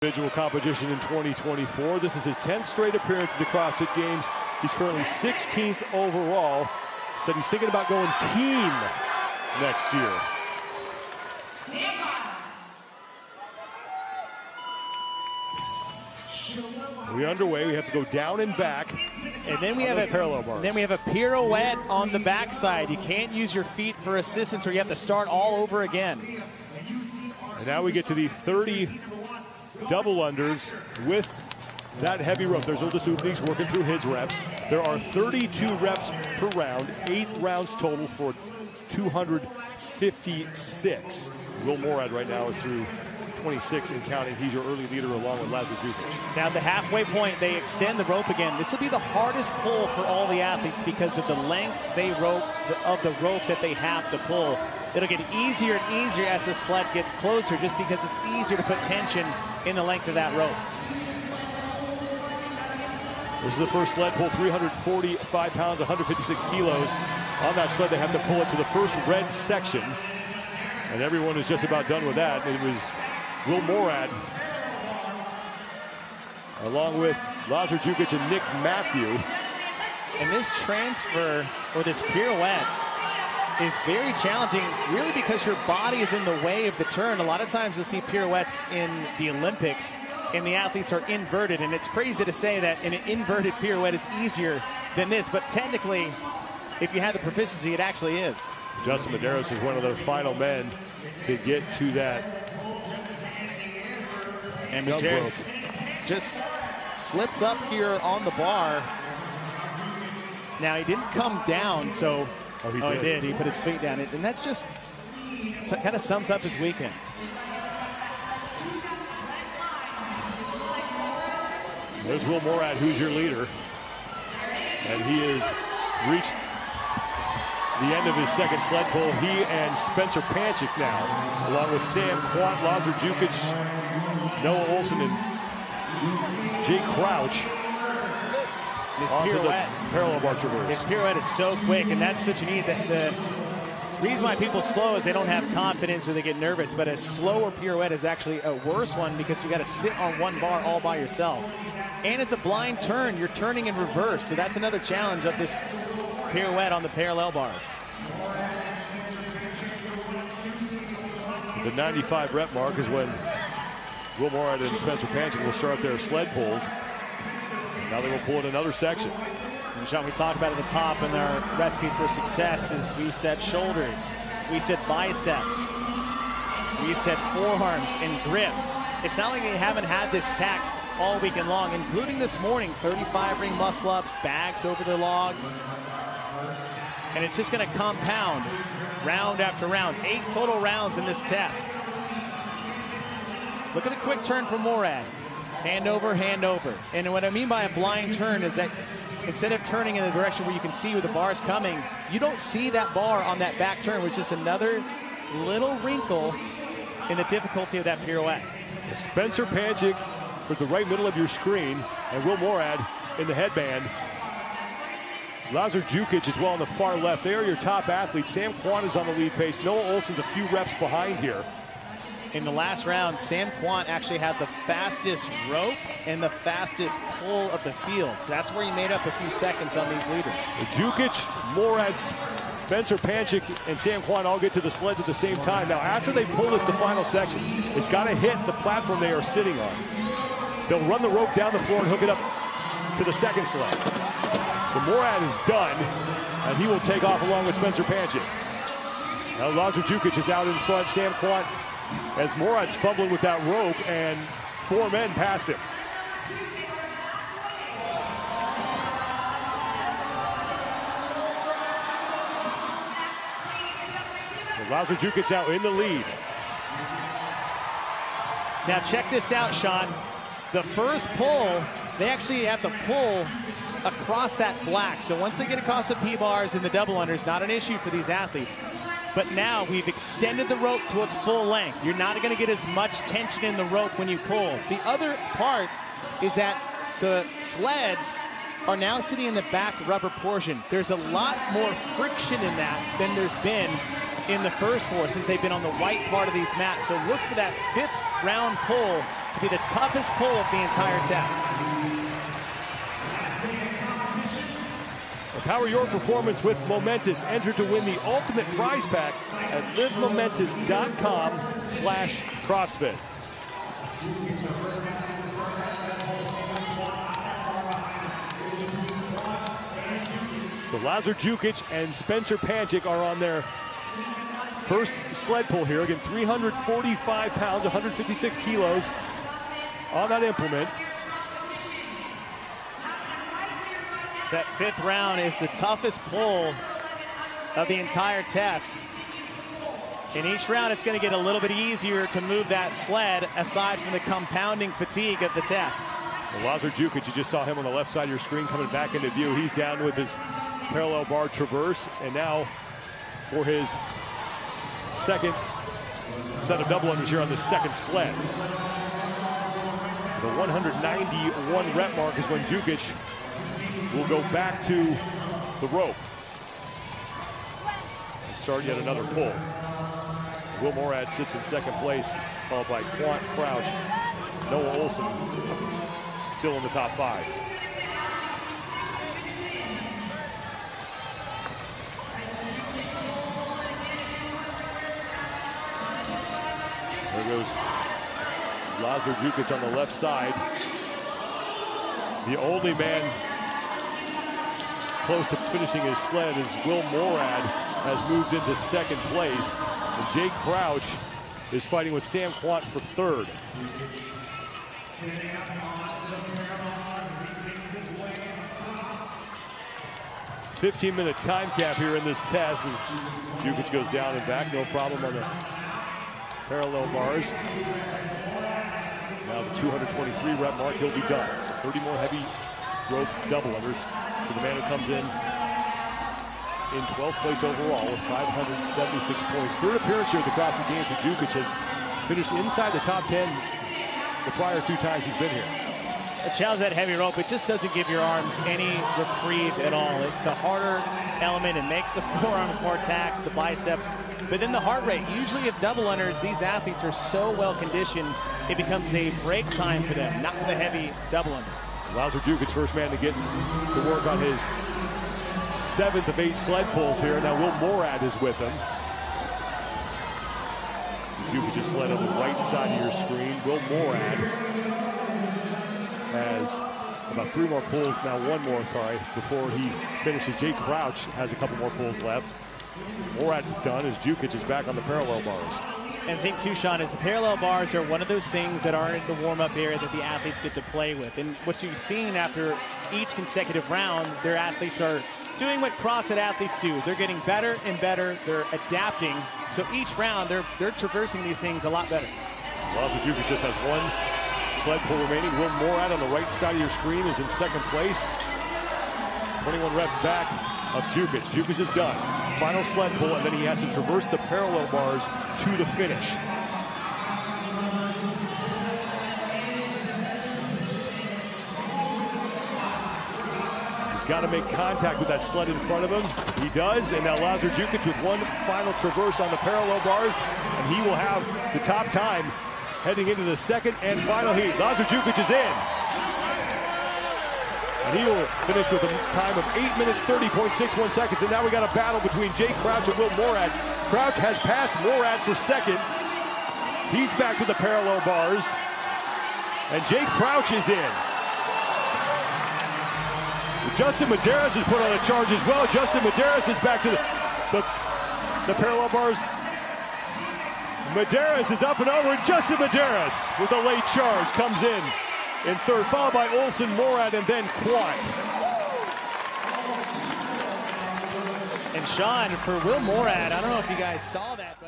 Individual competition in 2024. This is his 10th straight appearance at the CrossFit Games. He's currently 16th overall. Said he's thinking about going team next year. We're underway. We have to go down and back. And then we have a parallel bar. Then we have a pirouette on the backside. You can't use your feet for assistance, or you have to start all over again. And now we get to the 30 double unders with that heavy rope. There's Oldest Upniks working through his reps. There are 32 reps per round, 8 rounds total for 256. Will Morad right now is through 26 and counting. He's your early leader along with Lazar Jukic. Now at the halfway point, they extend the rope again. This will be the hardest pull for all the athletes because of the length of the rope that they have to pull. It'll get easier and easier as the sled gets closer, just because it's easier to put tension in the length of that rope. This is the first sled pull, 345 pounds, 156 kilos. On that sled, they have to pull it to the first red section. And everyone is just about done with that. It was Will Morad, along with Lazar Jukic and Nick Matthew. And this transfer, or this pirouette, is very challenging, really, because your body is in the way of the turn. A lot of times you'll see pirouettes in the Olympics, and the athletes are inverted. And it's crazy to say that an inverted pirouette is easier than this, but technically, if you have the proficiency, it actually is. Justin Medeiros is one of the final men to get to that. And Medeiros just slips up here on the bar. Now, he didn't come down, so he did. He put his feet down. And that's just kind of sums up his weekend. There's Will Morad, who's your leader. And he has reached the end of his second sled pull. He and Spencer Panchik now, along with Sam Quant, Lazar Jukic, Noah Olson, and Jake Crouch. His pirouette, parallel bar traverse. His pirouette is so quick, and that's what you need. The reason why people slow is they don't have confidence or they get nervous, but a slower pirouette is actually a worse one because you got to sit on one bar all by yourself. And it's a blind turn. You're turning in reverse, so that's another challenge of this pirouette on the parallel bars. The 95 rep mark is when Will Morad and Spencer Panchik will start their sled pulls. Now they will pull in another section. And Sean, we talked about at the top, and our recipe for success is we set shoulders, we set biceps, we set forearms and grip. It's not like they haven't had this taxed all weekend long, including this morning, 35 ring muscle ups, bags over the logs. And it's just going to compound round after round. 8 total rounds in this test. Look at the quick turn from Morad. Hand over, hand over. And what I mean by a blind turn is that instead of turning in the direction where you can see where the bar is coming, you don't see that bar on that back turn, which is just another little wrinkle in the difficulty of that pirouette. Spencer Panchik with the right middle of your screen, and Will Morad in the headband. Lazar Jukic as well on the far left. They are your top athletes. Sam Quant is on the lead pace. Noah Olson's a few reps behind here. In the last round, Sam Quant actually had the fastest rope and the fastest pull of the field. So that's where he made up a few seconds on these leaders. Jukic, Morad, Spencer Panchik, and Sam Quant all get to the sleds at the same time. Now, after they pull this, the final section, it's got to hit the platform they are sitting on. They'll run the rope down the floor and hook it up to the second sled. So Morad is done, and he will take off along with Spencer Panchik. Now Lazar Jukic is out in front. Sam Quant, as Morad's fumbling with that rope, and 4 men past him. So Lazar Jukic now in the lead. Now check this out, Sean. The first pull, they actually have to pull across that black. So once they get across the P-bars and the double unders, not an issue for these athletes. But now we've extended the rope to its full length. You're not going to get as much tension in the rope when you pull. The other part is that the sleds are now sitting in the back rubber portion. There's a lot more friction in that than there's been in the first 4 since they've been on the white part of these mats. So look for that 5th round pull to be the toughest pull of the entire test. Empower your performance with Momentous. Enter to win the ultimate prize pack at livemomentous.com/CrossFit. So Lazar Jukic and Spencer Panchik are on their first sled pull here. Again, 345 pounds, 156 kilos on that implement. That fifth round is the toughest pull of the entire test. In each round, it's going to get a little bit easier to move that sled aside from the compounding fatigue of the test. Well, Lazar Jukic, you just saw him on the left side of your screen coming back into view. He's down with his parallel bar traverse, and now for his second set of double unders here on the second sled. The 191 rep mark is when Jukic will go back to the rope and start yet another pull. Will Morad sits in second place, followed by Quant Crouch. Noah Olson still in the top 5. There goes Lazar Jukic on the left side. The only man close to finishing his sled is Will Morad, has moved into second place. And Jake Crouch is fighting with Sam Quant for third. "15-minute time cap here in this test as Jukic goes down and back, no problem on the parallel bars. Now the 223 rep mark, he'll be done. So 30 more heavy rope double unders for the man who comes in 12th place overall with 576 points. Third appearance here at the CrossFit Games for Jukic, has finished inside the top 10 the prior 2 times he's been here. A challenge that heavy rope, it just doesn't give your arms any reprieve at all. It's a harder element. It makes the forearms more taxed, the biceps. But then the heart rate, usually at double unders, these athletes are so well conditioned, it becomes a break time for them, not with a heavy double under. Lazar Jukic, first man to get to work on his 7th of 8 sled pulls here. Now Will Morad is with him. Jukic sled on the right side of your screen. Will Morad has about 3 more pulls, now 1 more, sorry, before he finishes. Jake Crouch has a couple more pulls left. Morad is done as Jukic is back on the parallel bars. And I think too, Sean, is the parallel bars are one of those things that aren't in the warm-up area that the athletes get to play with. And what you've seen after each consecutive round, their athletes are doing what CrossFit athletes do. They're getting better and better. They're adapting. So each round, they're traversing these things a lot better. Lazar Jukic just has 1 sled pull remaining. Will Morad on the right side of your screen is in second place. 21 reps back of Jukic. Jukic is done. Final sled pull, and then he has to traverse the parallel bars to the finish. He's got to make contact with that sled in front of him. He does, and now Lazar Jukic with 1 final traverse on the parallel bars, and he will have the top time heading into the second and final heat. Lazar Jukic is in. And he will finish with a time of 8 minutes, 30.61 seconds. And now we got a battle between Jake Crouch and Will Morad. Crouch has passed Morad for second. He's back to the parallel bars. And Jake Crouch is in. Justin Medeiros has put on a charge as well. Justin Medeiros is back to the parallel bars. Medeiros is up and over. Justin Medeiros with a late charge comes in third, followed by Olson, Morad, and then Quant. And Sean, for Will Morad, I don't know if you guys saw that.